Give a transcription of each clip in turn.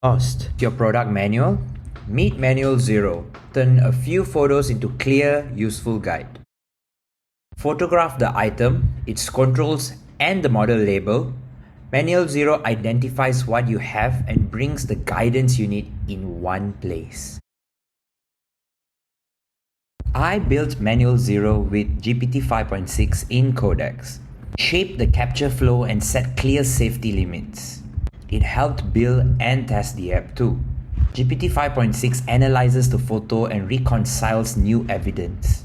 Lost your product manual? Meet Manual 0. Turn a few photos into clear, useful guide. Photograph the item, its controls, and the model label. Manual 0 identifies what you have and brings the guidance you need in one place. I built Manual 0 with GPT 5.6 in Codex. Shaped the capture flow and set clear safety limits. It helped build and test the app too. GPT 5.6 analyzes the photo and reconciles new evidence.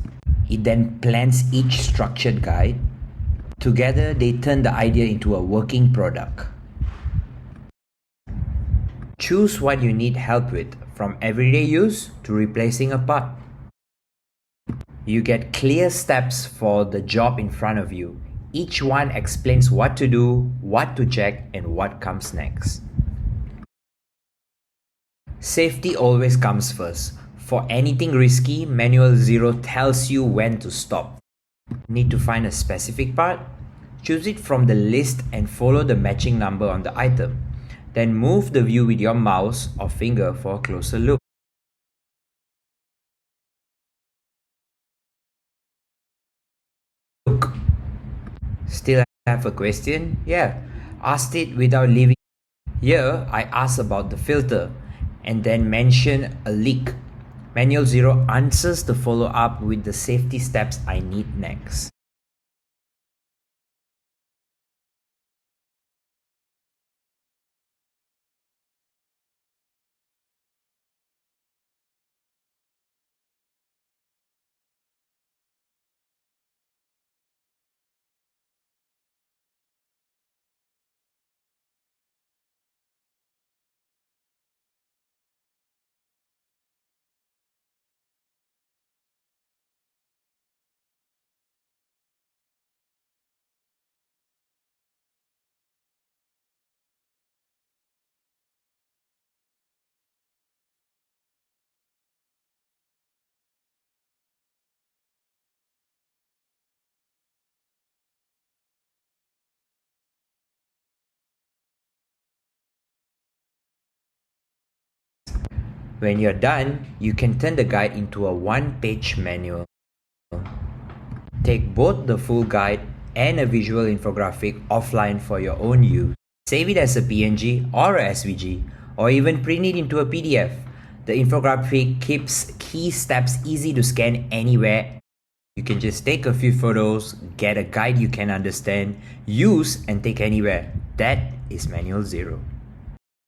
It then plans each structured guide. Together, they turn the idea into a working product. Choose what you need help with, from everyday use to replacing a part. You get clear steps for the job in front of you. Each one explains what to do, what to check, and what comes next. Safety always comes first. For anything risky, Manual 0 tells you when to stop. Need to find a specific part? Choose it from the list and follow the matching number on the item. Then move the view with your mouse or finger for a closer look. Still have a question? Yeah, asked it without leaving. Here, I ask about the filter and then mention a leak. Manual 0 answers the follow-up with the safety steps I need next. When you're done, you can turn the guide into a one-page manual. Take both the full guide and a visual infographic offline for your own use. Save it as a PNG or a SVG, or even print it into a PDF. The infographic keeps key steps easy to scan anywhere. You can just take a few photos, get a guide you can understand, use and take anywhere. That is Manual 0.